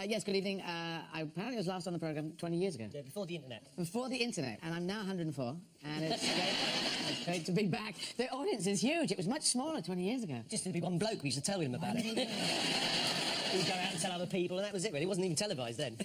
Yes, good evening. I apparently was last on the programme 20 years ago. Yeah, before the internet. Before the internet, and I'm now 104, and it's great to be back. The audience is huge. It was much smaller 20 years ago. Just to be one bloke, we used to tell him about it. We'd go out and tell other people, and that was it, really. It wasn't even televised then.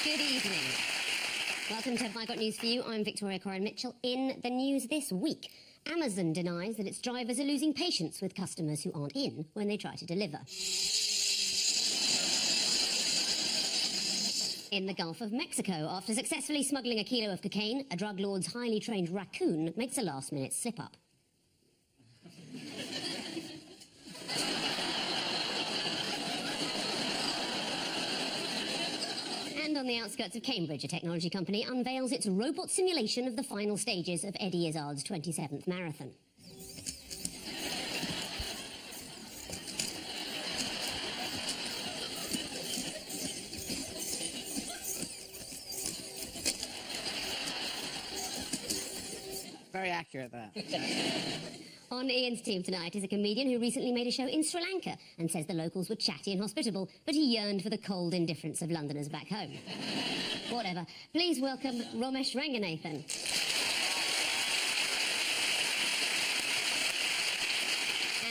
Good evening. Welcome to Have I Got News for You? I'm Victoria Corin Mitchell. In the news this week, Amazon denies that its drivers are losing patience with customers who aren't in when they try to deliver. In the Gulf of Mexico, after successfully smuggling a kilo of cocaine, a drug lord's highly trained raccoon makes a last-minute slip-up. And on the outskirts of Cambridge, a technology company unveils its robot simulation of the final stages of Eddie Izzard's 27th marathon. Very accurate, that. On Ian's team tonight is a comedian who recently made a show in Sri Lanka and says the locals were chatty and hospitable, but he yearned for the cold indifference of Londoners back home. Whatever. Please welcome Romesh Ranganathan.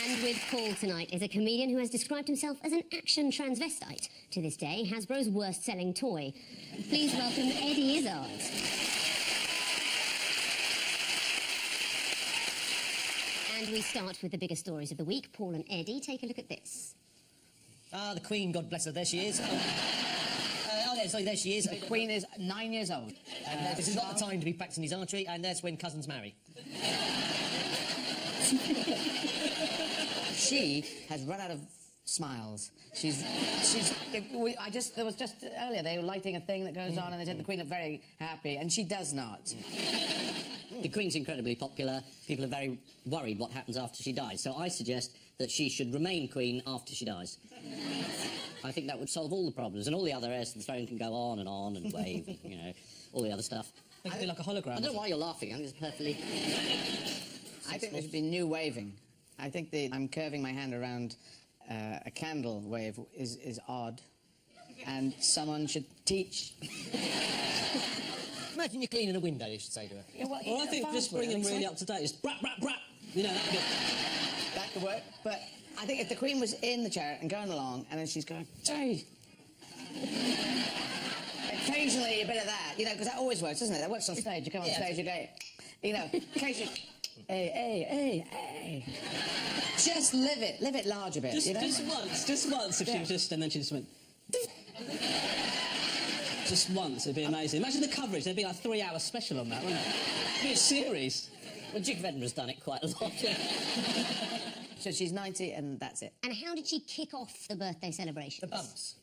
And with Paul tonight is a comedian who has described himself as an action transvestite. To this day, Hasbro's worst-selling toy. Please welcome Eddie Izzard. And we start with the biggest stories of the week. Paul and Eddie, take a look at this. Ah, the Queen, God bless her, there she is. There she is. The Queen is 9 years old. This is not the time to be practising his archery, and that's when cousins marry. She has run out of smiles. There was just earlier, they were lighting a thing that goes on, and they said the Queen looked very happy, and she does not. The Queen's incredibly popular. People are very worried what happens after she dies. So I suggest that she should remain Queen after she dies. I think that would solve all the problems. And all the other heirs to the throne can go on and wave, you know, all the other stuff. They could do like a hologram. I don't know why you're laughing. I think it's perfectly... I think there should be new waving. I think I'm curving my hand around a candle wave is odd. And someone should teach... Imagine you're cleaning a window, you should say to her. Yeah, well, I think just bring him really up to date. It's brap, brap, brap. You know, that could work. But I think if the Queen was in the chair and going along, and then she's going, "Hey." Occasionally a bit of that, you know, because that always works, doesn't it? That works on stage. You come on stage, you go, you know, occasionally, hey. Just live it large a bit, you know? Just once, if she was just, and then she just went... Just once, it'd be amazing. Imagine the coverage, there'd be like a 3-hour special on that, wouldn't it? It'd be a series. Well, Duke of Edinburgh's done it quite a lot. So she's 90 and that's it. And how did she kick off the birthday celebration? The bumps.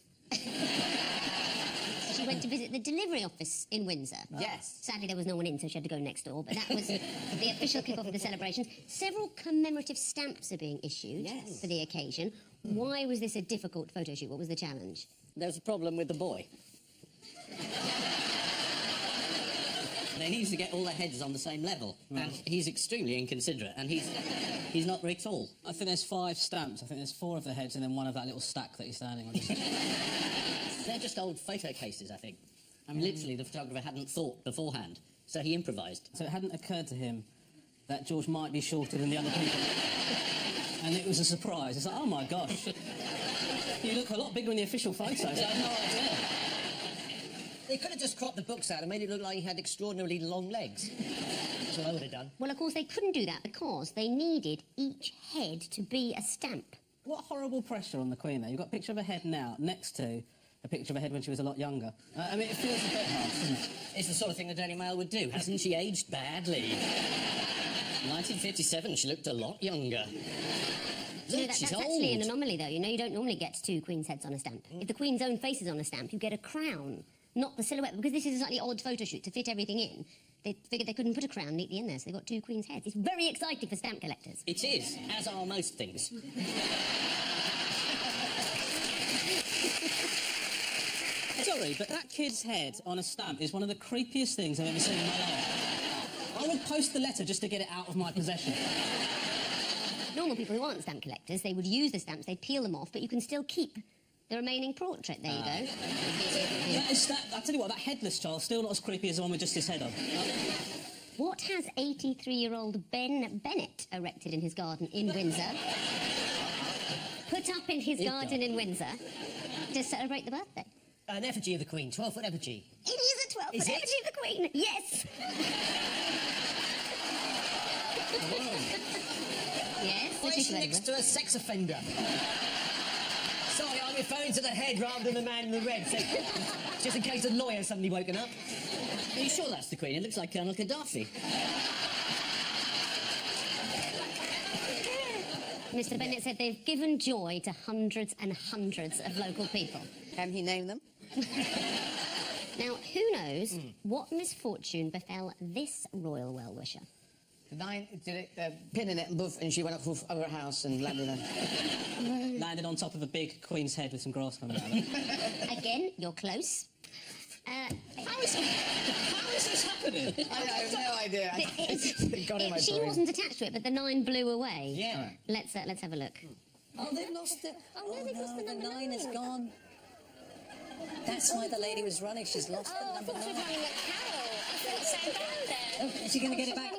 She went to visit the delivery office in Windsor. Yes. Sadly, there was no one in, so she had to go next door, but that was the official kick-off of the celebrations. Several commemorative stamps are being issued for the occasion. Why was this a difficult photo shoot? What was the challenge? There was a problem with the boy. They used to get all their heads on the same level, and he's extremely inconsiderate, and he's not very tall. I think there's 5 stamps. I think there's 4 of the heads and then one of that little stack that he's standing on. They're just old photo cases, I think. I mean, literally, the photographer hadn't thought beforehand, so he improvised. So it hadn't occurred to him that George might be shorter than the other people. And it was a surprise. It's like, oh my gosh, you look a lot bigger in the official photos. I had no idea. They could have just cropped the books out and made it look like he had extraordinarily long legs. That's what I would have done. Well, of course, they couldn't do that because they needed each head to be a stamp. What horrible pressure on the Queen there. You've got a picture of her head now next to a picture of her head when she was a lot younger. I mean, it feels a bit harsh, doesn't it? It's the sort of thing the Daily Mail would do. Hasn't she aged badly? 1957, she looked a lot younger. No, Look, that's she's actually an old. anomaly, though. You know, you don't normally get 2 Queen's heads on a stamp. If the Queen's own face is on a stamp, you get a crown, not the silhouette. Because this is a slightly odd photo shoot to fit everything in. They figured they couldn't put a crown neatly in there, so they got 2 Queen's heads. It's very exciting for stamp collectors. It is, as are most things. Sorry, but that kid's head on a stamp is one of the creepiest things I've ever seen in my life. I would post the letter just to get it out of my possession. Normal people who aren't stamp collectors, they would use the stamps, they'd peel them off, but you can still keep the remaining portrait. There you go. I tell you what, that headless child's still not as creepy as the one with just his head on. What has 83-year-old Ben Bennett erected in his garden in Windsor? Put up in his garden in Windsor to celebrate the birthday. An effigy of the Queen, 12-foot effigy. It is a 12-foot Is it? effigy of the Queen. Yes. Yes. Why is she next to a sex offender? Sorry, I'm referring to the head rather than the man in the red. So, just in case the lawyer's suddenly woken up. Are you sure that's the Queen? It looks like Colonel Gaddafi. Mr. Bennett said they've given joy to hundreds and hundreds of local people. Can he name them? Now, who knows what misfortune befell this royal well-wisher? Did it pin in it and boof, and she went up over a house and landed on. Landed on top of a big Queen's head with some grass coming out of it. Again, you're close. How is this happening? I have no idea. It got in my She brain. wasn't attached to it, but the 9 blew away. Yeah. Let's have a look. Oh, they've lost it. Oh, no, they've lost the number 9 is 9. gone. That's why the lady was running. She's lost the number 9. Oh, is she going to get it back? I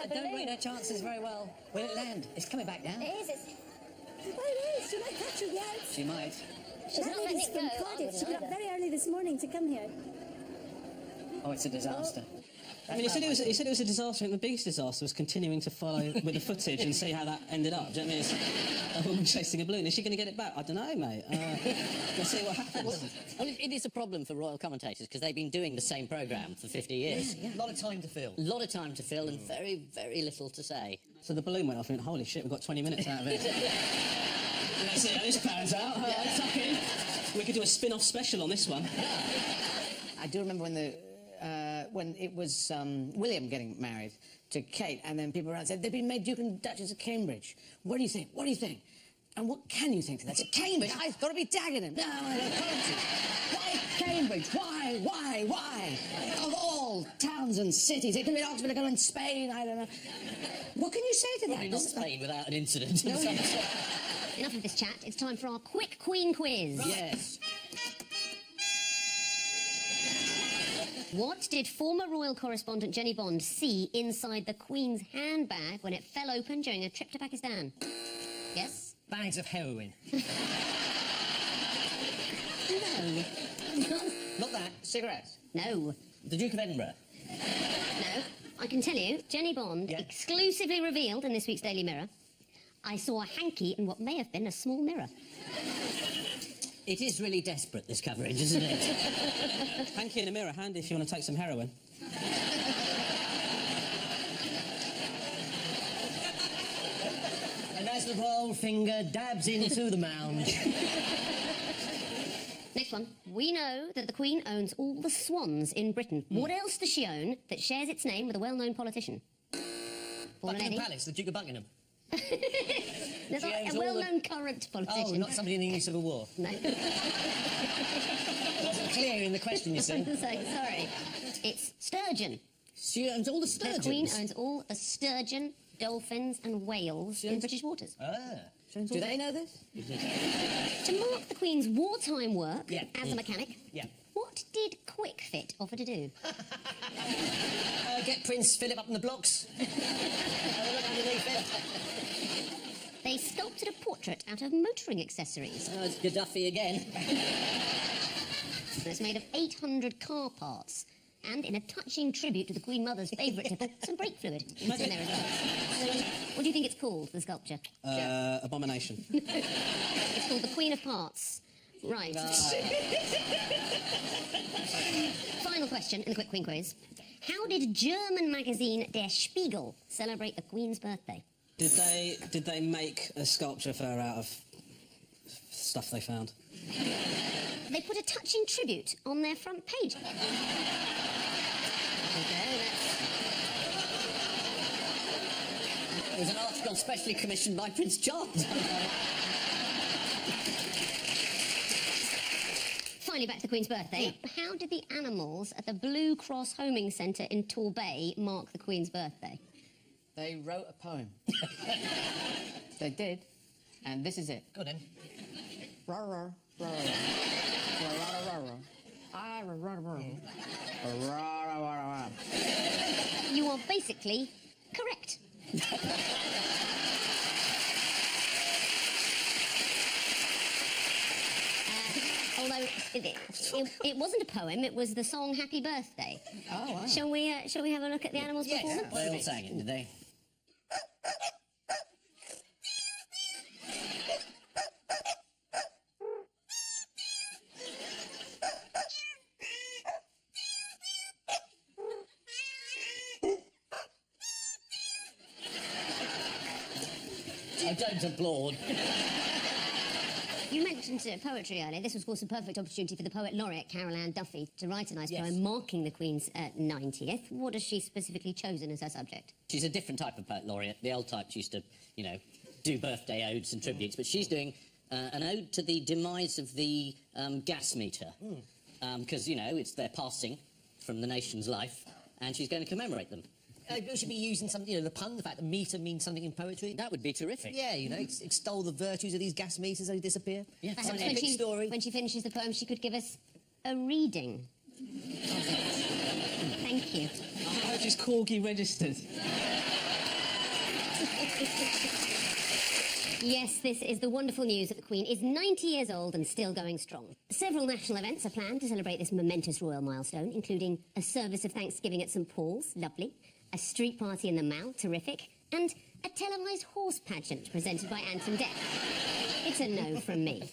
don't rate her chances very well. Will it land? It's coming back down. It is. She might catch it yet. She might. She's not letting it go. From Cardiff. She got up very early this morning to come here. Oh, it's a disaster. I mean, he said it was a disaster, and the biggest disaster was continuing to follow with the footage and see how that ended up. Do you know what I mean? It's a woman chasing a balloon. Is she going to get it back? I don't know, mate. We'll see what happens. Well, it is a problem for royal commentators because they've been doing the same programme for 50 years. A lot of time to fill. A lot of time to fill and very, very little to say. So the balloon went off and went, holy shit, we've got 20 minutes out of it. Let's see how this pans out. We could do a spin-off special on this one. I do remember when it was William getting married to Kate, and then people around said, they've been made Duke and Duchess of Cambridge. What do you think? What do you think? And what can you think to that? It's Cambridge. I've got to be Dagenham. No, why Cambridge? Why? Of all towns and cities. It could be Oxford, it could be in Spain, I don't know. What can you say to that? Probably not Spain without an incident. Enough of this chat. It's time for our quick Queen quiz. Yes. What did former royal correspondent Jenny Bond see inside the Queen's handbag when it fell open during a trip to Pakistan? Yes? Bags of heroin. No. Not that. Cigarettes. No. The Duke of Edinburgh. No. I can tell you, Jenny Bond exclusively revealed in this week's Daily Mirror, I saw a hanky in what may have been a small mirror. It is really desperate, this coverage, isn't it? Hanky in a mirror, handy if you want to take some heroin. And as the royal finger dabs into the mound. Next one. We know that the Queen owns all the swans in Britain. What else does she own that shares its name with a well-known politician? Paul and Buckingham Eddie? Palace, the Duke of Buckingham. There's She owns a all well-known current politician. Oh, not somebody in the English Civil War. No. Wasn't clear in the question, you see. I'm so sorry. It's sturgeon. She owns all the The sturgeons. Queen owns all the sturgeon, dolphins and whales in British waters. Do they know this? To mark the Queen's wartime work as a mechanic, Yeah. what did Quick Fit offer to do? Get Prince Philip up in the blocks. Have a look underneath it. They sculpted a portrait out of motoring accessories. Oh, it's Gaddafi again. And it's made of 800 car parts. And in a touching tribute to the Queen Mother's favourite tipple, some brake fluid. It's in there as well. What do you think it's called, the sculpture? Abomination. It's called the Queen of Parts. Right. Final question in the quick Queen quiz. How did German magazine Der Spiegel celebrate the Queen's birthday? Did they make a sculpture of her out of stuff they found? They put a touching tribute on their front page. There we go, It was an article specially commissioned by Prince Charles. Finally, back to the Queen's birthday. How did the animals at the Blue Cross Homing Centre in Torbay mark the Queen's birthday? They wrote a poem. They did. And this is it. Go on then. You are basically correct. Although it wasn't a poem, it was the song Happy Birthday. Oh, wow. Shall we have a look at the animals' performance? They all sang it, did they? I don't applaud. You mentioned poetry earlier. This was, of course, a perfect opportunity for the poet laureate, Carol Ann Duffy, to write a nice poem marking the Queen's 90th. What has she specifically chosen as her subject? She's a different type of poet laureate. The old types used to, you know, do birthday odes and tributes, but she's doing an ode to the demise of the gas meter. Because, you know, it's their passing from the nation's life, and she's going to commemorate them. We should be using some, you know, the pun, the fact that meter means something in poetry. That would be terrific. Yeah, you know, extol the virtues of these gas meters as they disappear. Yeah. Perhaps Some when epic story. when she finishes the poem, she could give us a reading. Thank you. I heard she's corgi registered. Yes, this is the wonderful news that the Queen is 90 years old and still going strong. Several national events are planned to celebrate this momentous royal milestone, including a service of Thanksgiving at St Paul's, lovely, a street party in the Mall, terrific, and a televised horse pageant presented by Anton Deck. It's a no from me.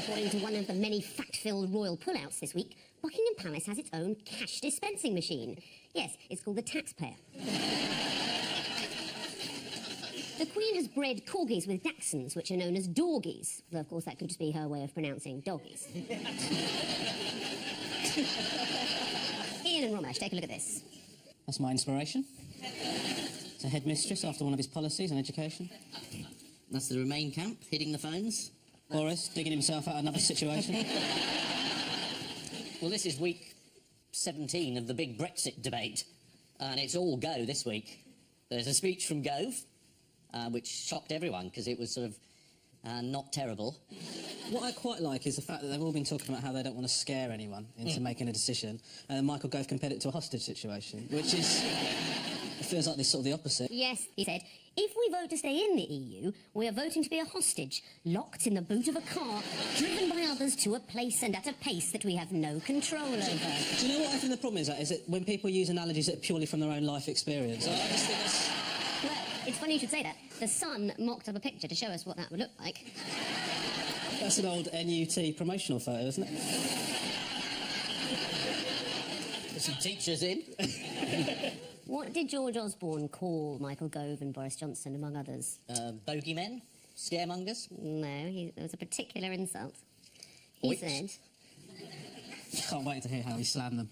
According to one of the many fact-filled royal pullouts this week, Buckingham Palace has its own cash dispensing machine. Yes, it's called the taxpayer. The Queen has bred corgis with dachshunds, which are known as dorgies. Though, of course, that could just be her way of pronouncing doggies. Ian and Romesh, take a look at this. That's my inspiration. It's a headmistress after one of his policies on education. That's the Remain camp, hitting the phones. Boris digging himself out of another situation. Well, this is week 17 of the big Brexit debate, and it's all Go this week. There's a speech from Gove, which shocked everyone because it was sort of not terrible. What I quite like is the fact that they've all been talking about how they don't want to scare anyone into making a decision, and then Michael Gove compared it to a hostage situation, which is... it feels like this sort of the opposite. Yes, he said, if we vote to stay in the EU, we are voting to be a hostage, locked in the boot of a car, driven by others to a place and at a pace that we have no control over. Do you know what I think the problem is? Is it when people use analogies that are purely from their own life experience? I just think that's... Well, it's funny you should say that. The Sun mocked up a picture to show us what that would look like. That's an old NUT promotional photo, isn't it? There's some teachers in. What did George Osborne call Michael Gove and Boris Johnson, among others? Bogeymen? Scaremongers? No, there was a particular insult. He Wits? said... Can't wait to hear how he slammed them.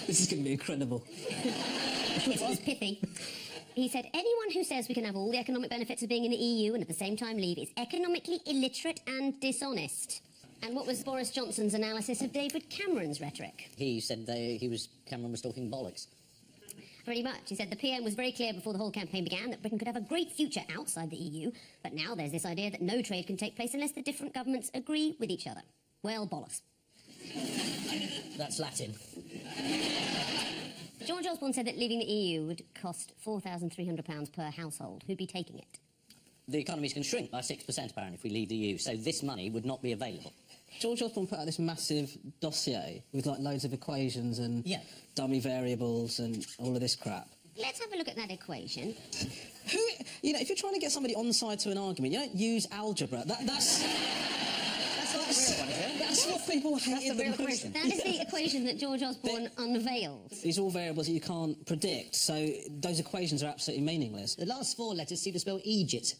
This is going to be incredible. It was pithy. He said, anyone who says we can have all the economic benefits of being in the EU and at the same time leave is economically illiterate and dishonest. And what was Boris Johnson's analysis of David Cameron's rhetoric? He said Cameron was talking bollocks. Pretty much. He said the PM was very clear before the whole campaign began that Britain could have a great future outside the EU, but now there's this idea that no trade can take place unless the different governments agree with each other. Well, bollocks. That's Latin. George Osborne said that leaving the EU would cost £4,300 per household. Who'd be taking it? The economy's going to shrink by 6% apparently if we leave the EU, so this money would not be available. George Osborne put out this massive dossier with like loads of equations and dummy variables and all of this crap. Let's have a look at that equation. You know, if you're trying to get somebody on side to an argument, you don't use algebra. That's like That's what people hate in the most. That is the equation that George Osborne unveiled. These are all variables that you can't predict, so those equations are absolutely meaningless. The last 4 letters seem to spell Egypt.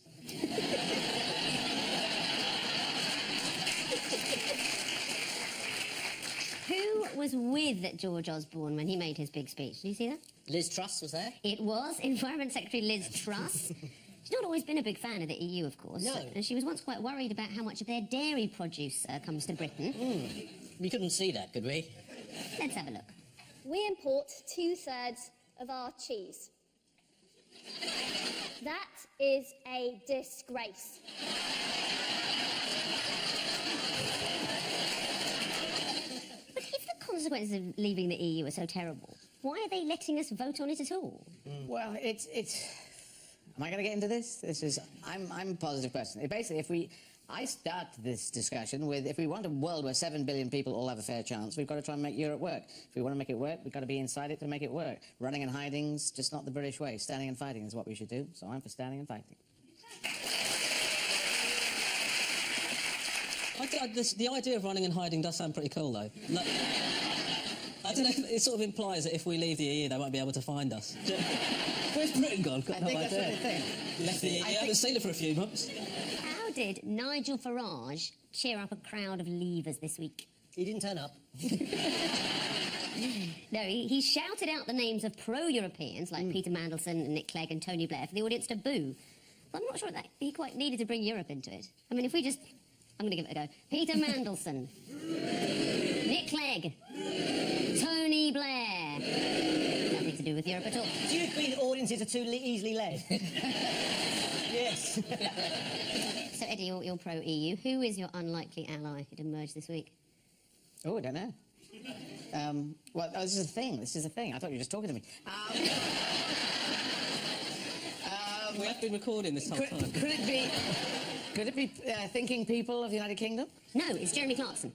Who was with George Osborne when he made his big speech? Did you see that? Liz Truss was there. It was Environment Secretary Liz Truss. She's not always been a big fan of the EU, of course. No. And she was once quite worried about how much of their dairy produce comes to Britain. We couldn't see that, could we? Let's have a look. We import 2/3 of our cheese. That is a disgrace. But if the consequences of leaving the EU are so terrible, why are they letting us vote on it at all? Well, it's. Am I going to get into this? I'm a positive person. Basically, I start this discussion with, if we want a world where 7 billion people all have a fair chance, we've got to try and make Europe work. If we want to make it work, we've got to be inside it to make it work. Running and hiding's just not the British way. Standing and fighting is what we should do. So I'm for standing and fighting. The idea of running and hiding does sound pretty cool, though. Like, I don't know, it sort of implies that if we leave the EU, they won't be able to find us. Where's Britain gone? Got no that's idea. what they think. Left the EU, haven't seen it for a few months. How did Nigel Farage cheer up a crowd of leavers this week? He didn't turn up. No, he shouted out the names of pro-Europeans like Peter Mandelson, Nick Clegg and Tony Blair for the audience to boo. But I'm not sure that he quite needed to bring Europe into it. I mean, if we just... I'm going to give it a go. Peter Mandelson. Nick Clegg. Tony Blair. Nothing to do with Europe at all. Do you agree that audiences are too easily led? Yes. So, Eddie, you're pro-EU. Who is your unlikely ally who'd emerge this week? Oh, I don't know. Well, this is a thing. This is a thing. I thought you were just talking to me. We have been recording this whole time. Could it be thinking people of the United Kingdom? No, it's Jeremy Clarkson.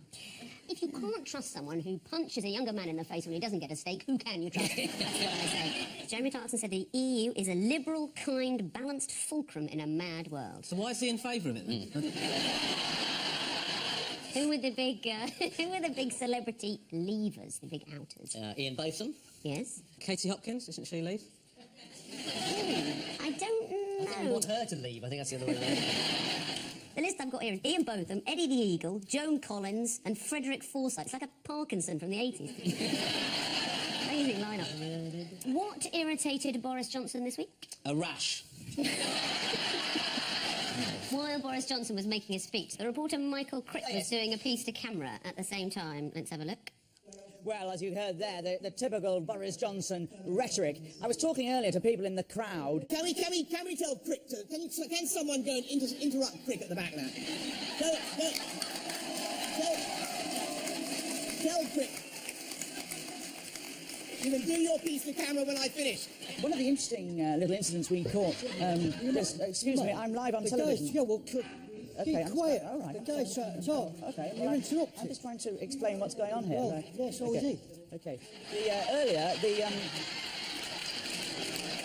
If you can't trust someone who punches a younger man in the face when he doesn't get a steak, who can you trust? That's what I say. Jeremy Clarkson said the EU is a liberal, kind, balanced fulcrum in a mad world. So why is he in favour of it, then? Who were the big celebrity leavers, the big outers? Ian Botham. Yes? Katie Hopkins, isn't she leave? I don't I know. want her to leave. I think that's the other way around. The list I've got here is Ian Botham, Eddie the Eagle, Joan Collins, and Frederick Forsyth. It's like a Parkinson from the 80s. Amazing lineup. What irritated Boris Johnson this week? A rash. While Boris Johnson was making a speech, the reporter Michael Crick was doing a piece to camera at the same time. Let's have a look. Well, as you heard there, the typical Boris Johnson rhetoric. I was talking earlier to people in the crowd. Can we tell Crick to... Can someone go and interrupt Crick at the back there? Tell Crick. You can do your piece to camera when I finish. One of the interesting little incidents we caught... excuse me, I'm live on television. Yeah, well, Okay, keep quiet. All right. The guy's trying to talk. Okay. You're interrupted. I'm just trying to explain what's going on here. Well, yes, so is he. Okay.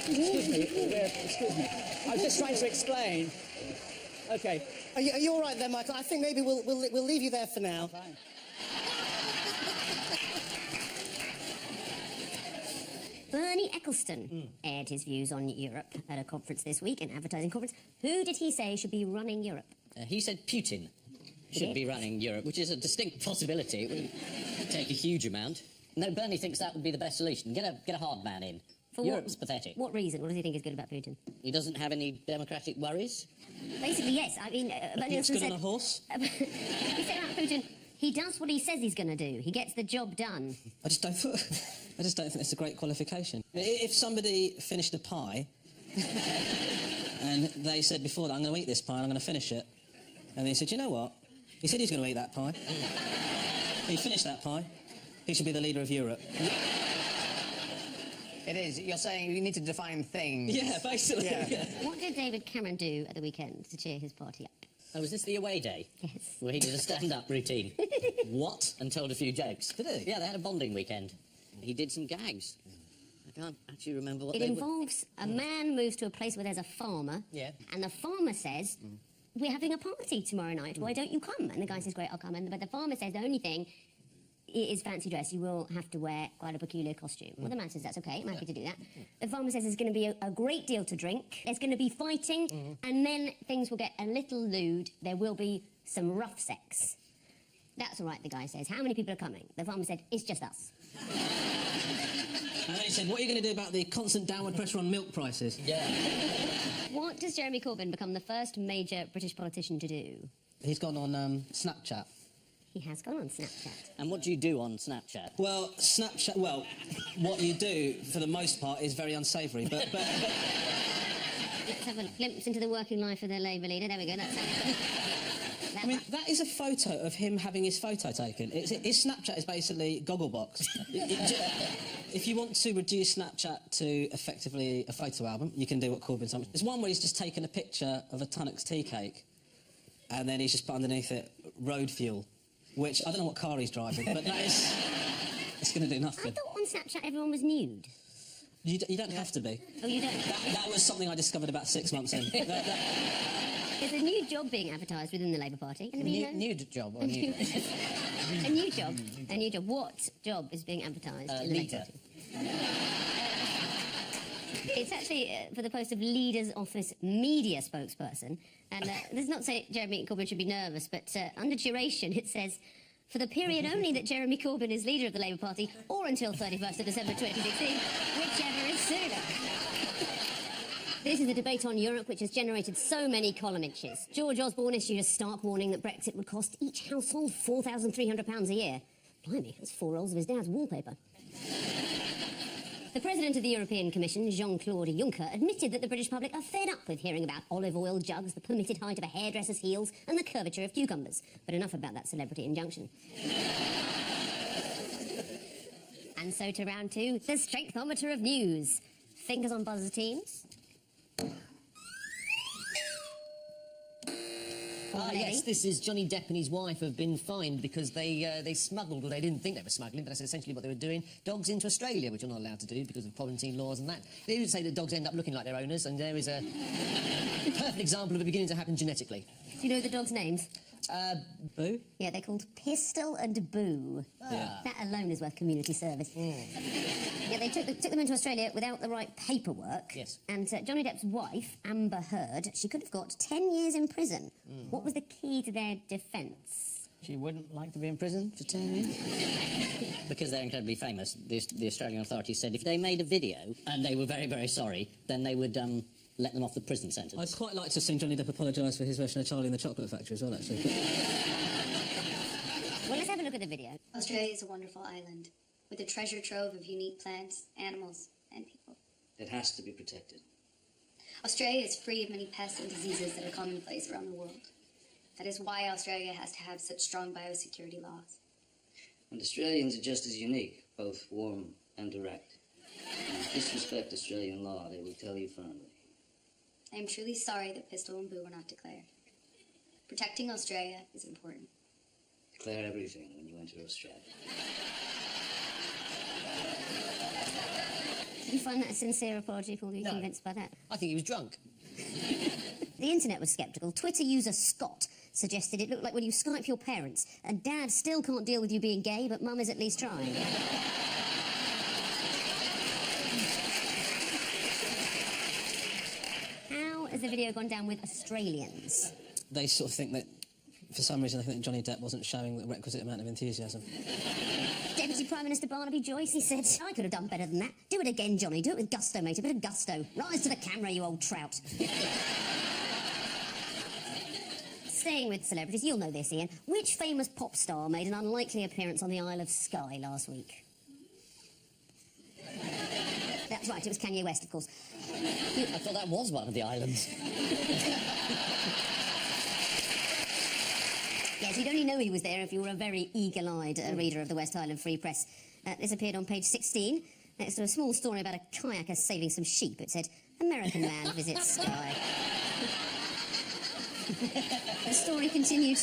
Excuse me. I was just trying to explain. Okay. Are you all right there, Michael? I think maybe we'll leave you there for now. Fine. Bernie Ecclestone aired his views on Europe at a conference this week, an advertising conference. Who did he say should be running Europe? He said Putin should be running Europe, which is a distinct possibility. It wouldn't take a huge amount. No, Bernie thinks that would be the best solution. Get a hard man in. Europe's pathetic. What reason? What does he think is good about Putin? He doesn't have any democratic worries. Basically, yes. I mean, Bernie Looks Ecclestone good said... on a horse. He said about Putin, he does what he says he's going to do. He gets the job done. I just don't think it's a great qualification. If somebody finished a pie and they said before that, I'm going to eat this pie and I'm going to finish it, and they said, you know what? He said he's going to eat that pie. He finished that pie. He should be the leader of Europe. It is. You're saying you need to define things. Yeah, basically. Yeah. What did David Cameron do at the weekend to cheer his party up? Oh, was this the away day? Yes. Where he did a stand-up routine. What? And told a few jokes. Did he? Yeah, they had a bonding weekend. He did some gags. I can't actually remember what It they involves a man moves to a place where there's a farmer. Yeah. And the farmer says, we're having a party tomorrow night. Why don't you come? And the guy says, great, I'll come. But the farmer says the only thing is fancy dress. You will have to wear quite a peculiar costume. Well, the man says, that's OK, I'm happy to do that. The farmer says there's going to be a great deal to drink. There's going to be fighting, and then things will get a little lewd. There will be some rough sex. That's all right, the guy says. How many people are coming? The farmer said, it's just us. And then he said, what are you going to do about the constant downward pressure on milk prices? Yeah. What does Jeremy Corbyn become the first major British politician to do? He's gone on Snapchat. He has gone on Snapchat. And what do you do on Snapchat? Well, Snapchat... Well, what you do, for the most part, is very unsavoury, but... Let's have a glimpse into the working life of the Labour leader. There we go, that's... I mean, that is a photo of him having his photo taken. His Snapchat is basically Gogglebox. If you want to reduce Snapchat to effectively a photo album, you can do what Corbyn's done. There's one where he's just taken a picture of a Tunnock's tea cake, and then he's just put underneath it road fuel, which I don't know what car he's driving, but that is... It's going to do nothing. I thought on Snapchat everyone was nude. You don't have to be. Oh, you don't? That was something I discovered about 6 months in. There's a new job being advertised within the Labour Party. Nude job or new job? A new job. A new job. What job is being advertised in the Labour Party? It's actually for the post of Leader's Office media spokesperson. And this is not to say Jeremy Corbyn should be nervous, but under duration it says, for the period only that Jeremy Corbyn is leader of the Labour Party, or until 31st of December 2016, whichever is sooner. This is the debate on Europe, which has generated so many column inches. George Osborne issued a stark warning that Brexit would cost each household £4,300 a year. Blimey, that's 4 rolls of his dad's wallpaper. The President of the European Commission, Jean-Claude Juncker, admitted that the British public are fed up with hearing about olive oil jugs, the permitted height of a hairdresser's heels, and the curvature of cucumbers. But enough about that celebrity injunction. And so to round 2, the strengthometer of news. Fingers on buzzer, teams. Yes, this is Johnny Depp and his wife have been fined because they smuggled, or they didn't think they were smuggling, but that's essentially what they were doing, dogs into Australia, which you're not allowed to do because of quarantine laws and that. They would say that dogs end up looking like their owners, and there is a perfect example of it beginning to happen genetically. Do you know the dogs' names? Boo? Yeah, they're called Pistol and Boo. Yeah. That alone is worth community service. Yeah, they took them into Australia without the right paperwork. Yes. And Johnny Depp's wife, Amber Heard, she could have got 10 years in prison. What was the key to their defence? She wouldn't like to be in prison for 10 years? Because they're incredibly famous, the Australian authorities said if they made a video and they were very, very sorry, then they would let them off the prison sentence. I'd quite like to have seen Johnny Depp apologise for his version of Charlie and the Chocolate Factory as well, actually. Well, let's have a look at the video. Australia is a wonderful island with a treasure trove of unique plants, animals, and people. It has to be protected. Australia is free of many pests and diseases that are commonplace around the world. That is why Australia has to have such strong biosecurity laws. And Australians are just as unique, both warm and direct. And if you disrespect Australian law, they will tell you firmly. I am truly sorry that Pistol and Boo were not declared. Protecting Australia is important. Declare everything when you enter Australia. Did you find that a sincere apology, Paul? Were you convinced by that? I think he was drunk. The internet was sceptical. Twitter user Scott suggested it looked like when you Skype your parents, and Dad still can't deal with you being gay, but Mum is at least trying. How has the video gone down with Australians? They sort of think that, for some reason, they think Johnny Depp wasn't showing the requisite amount of enthusiasm. Deputy Prime Minister Barnaby Joyce, he said, I could have done better than that. Do it again, Johnny. Do it with gusto, mate. A bit of gusto. Rise to the camera, you old trout. Staying with celebrities, you'll know this, Ian. Which famous pop star made an unlikely appearance on the Isle of Skye last week? That's right, it was Kanye West, of course. I thought that was one of the islands. Yes, you'd only know he was there if you were a very eagle-eyed reader of the West Highland Free Press. This appeared on page 16, next to a small story about a kayaker saving some sheep. It said, American man visits Skye. The story continued.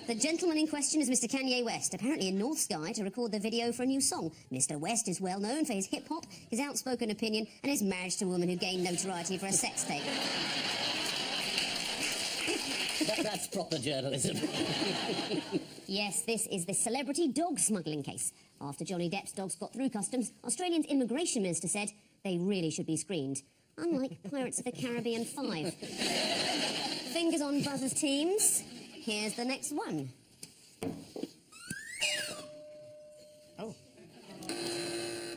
The gentleman in question is Mr. Kanye West, apparently in North Skye to record the video for a new song. Mr. West is well known for his hip-hop, his outspoken opinion, and his marriage to a woman who gained notoriety for a sex tape. That's proper journalism. Yes, this is the celebrity dog smuggling case. After Johnny Depp's dogs got through customs, Australia's immigration minister said they really should be screened. Unlike Pirates of the Caribbean 5. Fingers on buzzers, teams. Here's the next one. Oh.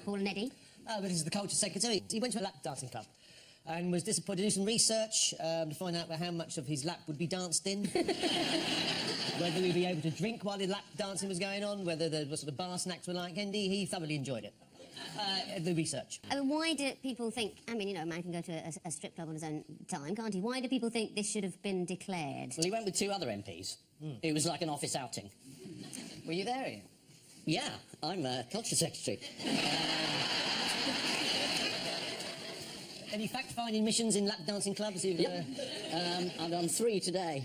Paul and Eddie. But this is the culture secretary. He went to a lap dancing club and was disappointed to do some research to find out how much of his lap would be danced in. Whether he'd be able to drink while the lap dancing was going on, whether the what sort of bar snacks were like. And he thoroughly enjoyed it. The research. I mean, why do people think... I mean, you know, a man can go to a strip club on his own time, can't he? Why do people think this should have been declared? Well, he went with 2 other MPs. It was like an office outing. Were you there, Ian? Yeah, I'm a culture secretary. Any fact-finding missions in lap dancing clubs? Yep. I've done 3 today.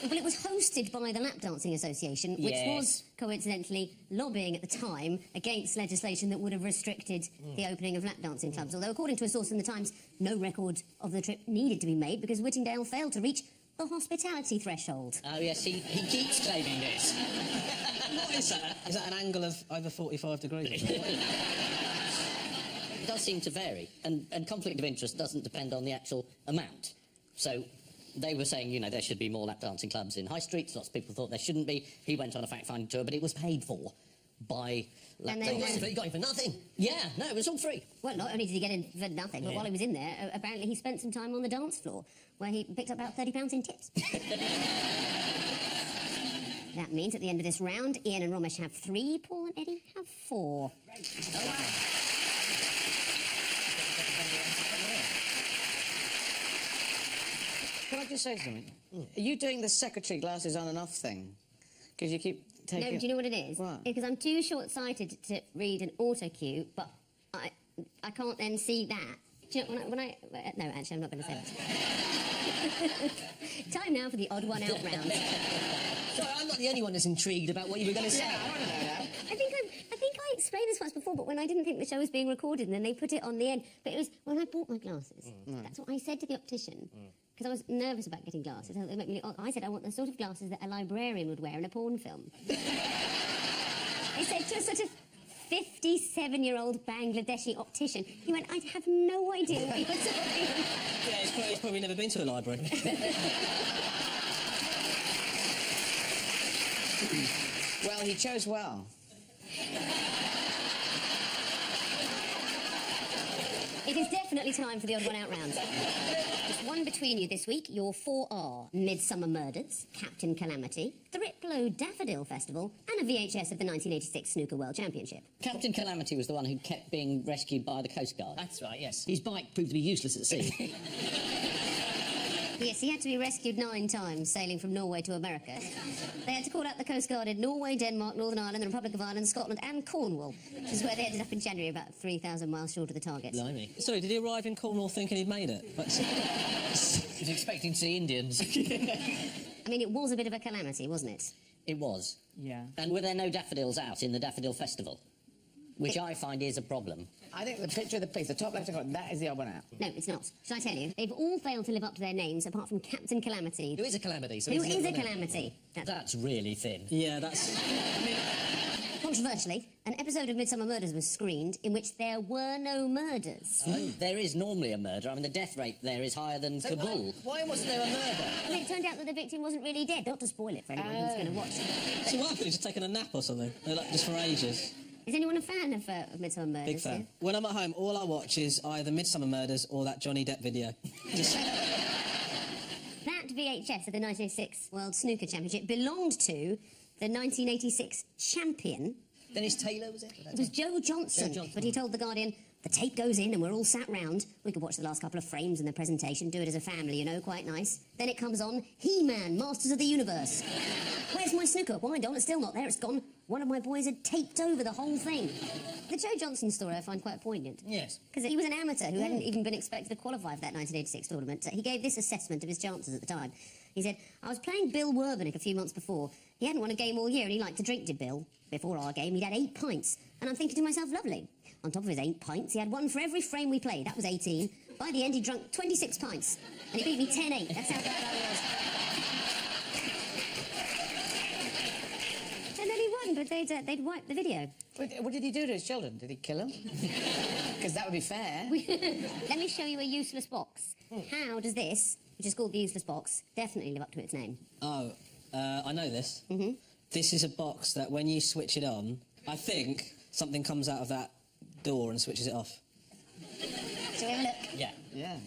Well, it was hosted by the Lap Dancing Association, which Yes. was, coincidentally, lobbying at the time against legislation that would have restricted the opening of lap dancing clubs. Although, according to a source in the Times, no record of the trip needed to be made because Whittingdale failed to reach the hospitality threshold. Oh, yes, he keeps claiming this. What is that? Is that an angle of over 45 degrees? It does seem to vary, and conflict of interest doesn't depend on the actual amount. So they were saying, you know, there should be more lap dancing clubs in high streets. Lots of people thought there shouldn't be. He went on a fact-finding tour, but it was paid for by lap And then- dancing. He got in for nothing. Yeah, no, it was all free. Well, not only did he get in for nothing, but while he was in there, apparently he spent some time on the dance floor, where he picked up about £30 in tips. That means at the end of this round, Ian and Romesh have 3, Paul and Eddie have 4. Can I just say something? Are you doing the secretary glasses on and off thing? Because you keep taking... No, do you know what it is? What? Because I'm too short-sighted to read an auto cue, but I can't then see that. Do you know, no, actually, I'm not going to say that. Time now for the odd one out round. Sorry, I'm not the only one that's intrigued about what you were going to say. Yeah, I want to know that. I think I explained this once before, but when I didn't think the show was being recorded, and then they put it on the end. But it was when I bought my glasses. That's what I said to the optician. Because I was nervous about getting glasses. I said I want the sort of glasses that a librarian would wear in a porn film. He said to a sort of 57-year-old Bangladeshi optician. He went, I have no idea what you were talking about. Yeah, he's probably never been to a library. Well, he chose well. It is definitely time for the odd one out round. Just one between you this week. Your 4 are Midsummer Murders, Captain Calamity, Thriplow Daffodil Festival, and a VHS of the 1986 Snooker World Championship. Captain Calamity was the one who kept being rescued by the Coast Guard. That's right, yes. His bike proved to be useless at sea. Yes, he had to be rescued 9 times, sailing from Norway to America. They had to call out the Coast Guard in Norway, Denmark, Northern Ireland, the Republic of Ireland, Scotland and Cornwall, which is where they ended up in January, about 3,000 miles short of the target. Blimey. Sorry, did he arrive in Cornwall thinking he'd made it? He was expecting to see Indians. I mean, it was a bit of a calamity, wasn't it? It was. Yeah. And were there no daffodils out in the Daffodil Festival? Which I find is a problem. I think the picture of the police, the top left corner, that is the odd one out. No, it's not. Shall I tell you? They've all failed to live up to their names, apart from Captain Calamity. Who is a calamity? So Who he's is a not- calamity? That's really thin. Yeah, that's... Controversially, an episode of Midsummer Murders was screened in which there were no murders. There is normally a murder. I mean, the death rate there is higher than Kabul. Why wasn't there a murder? I mean, it turned out that the victim wasn't really dead. Not to spoil it for anyone who's going to watch. So what happened? He's just taken a nap or something? Like, just for ages. Is anyone a fan of Midsummer Murders? Big fan. Yeah? When I'm at home, all I watch is either Midsummer Murders or that Johnny Depp video. Just... That VHS of the 1986 World Snooker Championship belonged to the 1986 champion. Dennis Taylor, was it? It was Joe Johnson. But he told The Guardian, the tape goes in and we're all sat round. We could watch the last couple of frames in the presentation, do it as a family, you know, quite nice. Then it comes on, He-Man, Masters of the Universe. Where's my snooker? Why, Don? It's still not there, it's gone. One of my boys had taped over the whole thing. The Joe Johnson story I find quite poignant. Yes. Because he was an amateur who hadn't even been expected to qualify for that 1986 tournament. He gave this assessment of his chances at the time. He said, I was playing Bill Werbenek a few months before. He hadn't won a game all year and he liked to drink, did Bill. Before our game, he'd had 8 pints. And I'm thinking to myself, lovely. On top of his 8 pints, he had one for every frame we played. That was 18. By the end, he drunk 26 pints. And he beat me 10-8. That's how bad I was. they'd wipe the video. What did he do to his children? Did he kill them? Because that would be fair. Let me show you a useless box. How does this, which is called the useless box, definitely live up to its name? Oh, I know this. This is a box that when you switch it on, I think something comes out of that door and switches it off. Shall we have a look? Yeah. Yeah.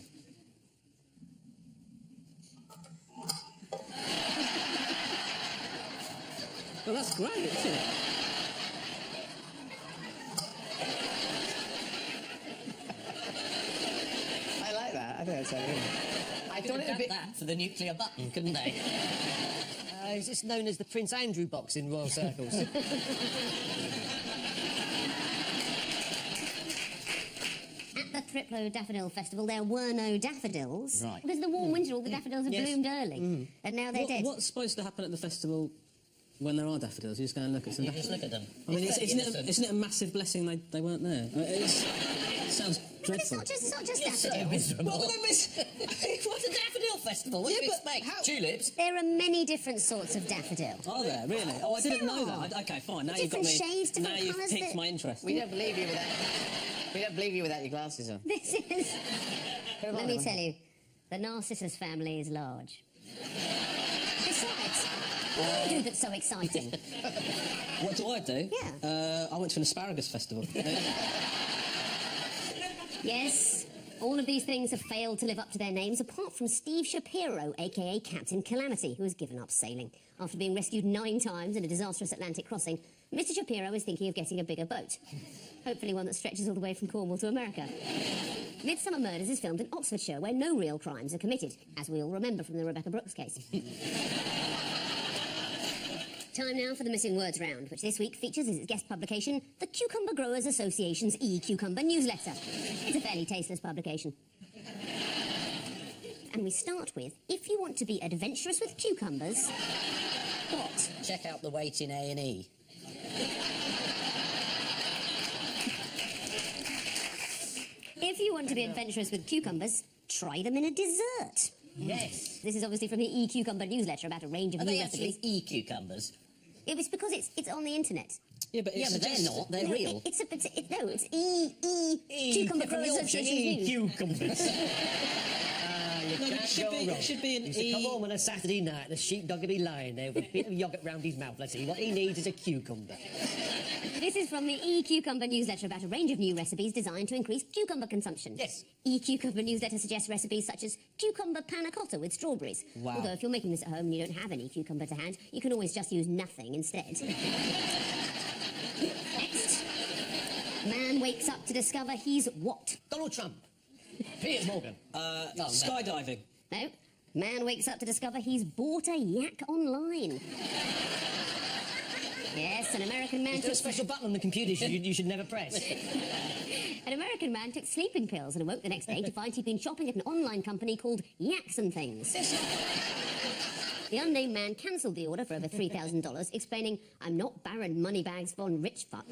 Well, that's great, isn't it? I like that. I think that's so good. I thought it would be... that for the nuclear button, couldn't they? Is this known as the Prince Andrew box in royal circles? At the Triplo Daffodil Festival, there were no daffodils. Right. Because of the warm winter, all the daffodils have bloomed early. And now they're dead. What's supposed to happen at the festival when there are daffodils? You just go and look at some daffodils? Just look at them. I mean, isn't it a massive blessing they weren't there? It sounds dreadful. It's not just daffodils. Miserable. What's a daffodil festival? What do you expect? Tulips? There are many different sorts of daffodil. Are there, really? Oh, I didn't know that. Okay, fine. Now you've got me. Shades, different now you've colours piqued that- my interest. We don't believe you without... We don't believe you without your glasses on. This is... Let me tell you, the Narcissus family is large. Besides, what do you do that's so exciting? What do I do? Yeah. I went to an asparagus festival. Yes, all of these things have failed to live up to their names, apart from Steve Shapiro, a.k.a. Captain Calamity, who has given up sailing. After being rescued 9 times in a disastrous Atlantic crossing, Mr. Shapiro is thinking of getting a bigger boat. Hopefully one that stretches all the way from Cornwall to America. Midsummer Murders is filmed in Oxfordshire, where no real crimes are committed, as we all remember from the Rebecca Brooks case. Time now for the Missing Words round, which this week features as its guest publication the Cucumber Growers Association's e-Cucumber newsletter. It's a fairly tasteless publication. And we start with, if you want to be adventurous with cucumbers, what? Check out the weight in A&E. If you want to be adventurous with cucumbers, try them in a dessert. Yes. This is obviously from the e-Cucumber newsletter about a range of Are new they recipes. actually e-cucumbers? It was because it's on the internet. Yeah, but they're not. They're real. It's Cucumber from Growers Yorkshire, Association news. cucumbers. It should be an He used to come home on a Saturday night, the sheepdog would be lying there with a bit of yoghurt round his mouth. Let's see, what he needs is a cucumber. This is from the e-Cucumber newsletter about a range of new recipes designed to increase cucumber consumption. Yes. E-Cucumber newsletter suggests recipes such as cucumber panna cotta with strawberries. Wow. Although if you're making this at home and you don't have any cucumber to hand, you can always just use nothing instead. Next. Man wakes up to discover he's what? Donald Trump. Piers Morgan. Skydiving. No. Man wakes up to discover he's bought a yak online. Yes, an American man Is there a special button on the computer you should never press? An American man took sleeping pills and awoke the next day to find he'd been shopping at an online company called Yaks and Things. The unnamed man cancelled the order for over $3,000, explaining, "I'm not Baron Moneybags von Richfuck."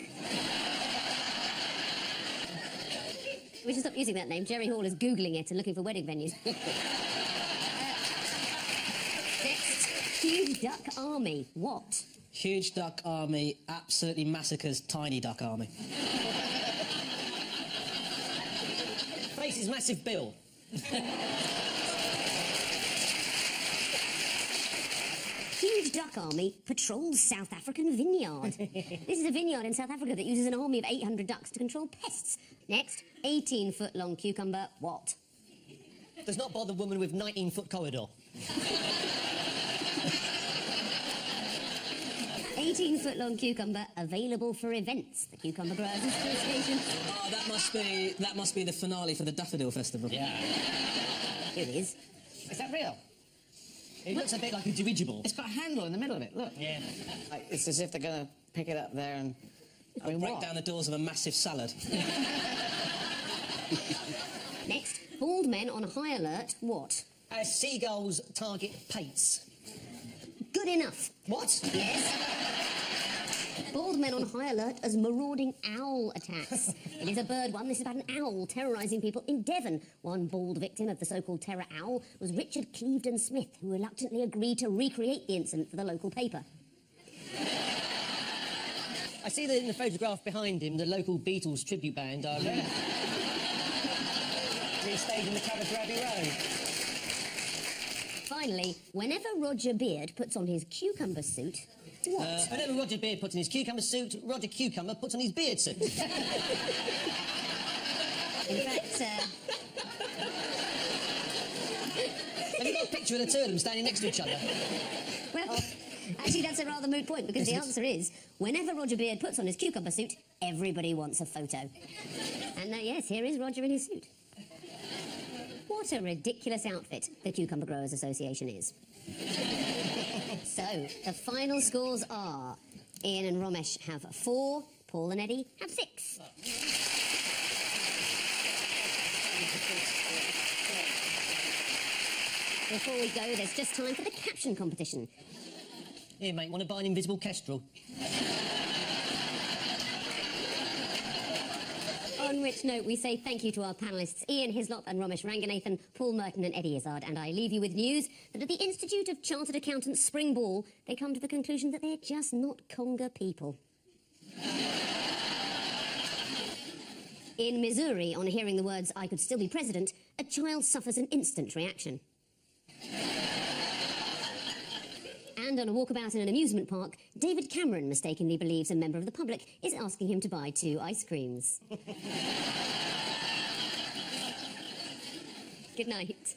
We should stop using that name. Jerry Hall is Googling it and looking for wedding venues. Next, Huge Duck Army. What? Huge Duck Army absolutely massacres Tiny Duck Army. Faces massive bill. Huge Duck Army patrols South African vineyard. This is a vineyard in South Africa that uses an army of 800 ducks to control pests. Next, 18-foot-long cucumber. What? Does not bother woman with 19-foot corridor. 18-foot-long cucumber available for events. The Cucumber Growers Association. Oh, that must be the finale for the Daffodil Festival. Yeah. It is. Is that real? It looks a bit like a dirigible. It's got a handle in the middle of it, look. Yeah. Like, it's as if they're going to pick it up there and... I mean, Break what? down the doors of a massive salad. Next, bald men on high alert. What? As seagulls target pates. Good enough. What? Yes. Bald men on high alert as marauding owl attacks. It is a bird one. This is about an owl terrorising people in Devon. One bald victim of the so-called terror owl was Richard Clevedon Smith, who reluctantly agreed to recreate the incident for the local paper. I see that in the photograph behind him, the local Beatles tribute band are restaging the cover for Abbey Road. Finally, whenever Roger Beard puts on his cucumber suit... What? Whenever Roger Beard puts on his cucumber suit, Roger Cucumber puts on his beard suit. In fact, Have you got a picture of the two of them standing next to each other? well, actually, that's a rather moot point, because the answer is, whenever Roger Beard puts on his cucumber suit, everybody wants a photo. And yes, here is Roger in his suit. What a ridiculous outfit the Cucumber Growers Association is. So, the final scores are... Ian and Romesh have 4, Paul and Eddie have 6. Before we go, there's just time for the caption competition. Here, mate, want to buy an invisible kestrel? On which note, we say thank you to our panellists, Ian Hislop and Romesh Ranganathan, Paul Merton and Eddie Izzard, and I leave you with news that at the Institute of Chartered Accountants Spring Ball, they come to the conclusion that they're just not conga people. In Missouri, on hearing the words, "I could still be president," a child suffers an instant reaction. And on a walkabout in an amusement park, David Cameron mistakenly believes a member of the public is asking him to buy 2 ice creams. Good night.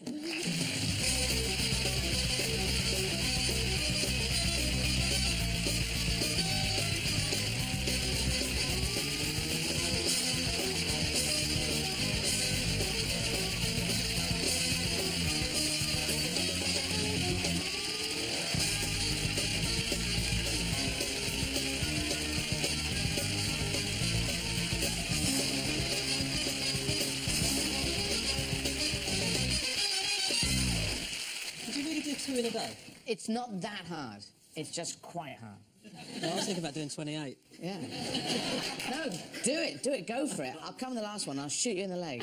Did you really do 2 in a day? It's not that hard. It's just quite hard. No, I was thinking about doing 28. Yeah. No, do it, go for it. I'll come in the last one, I'll shoot you in the leg.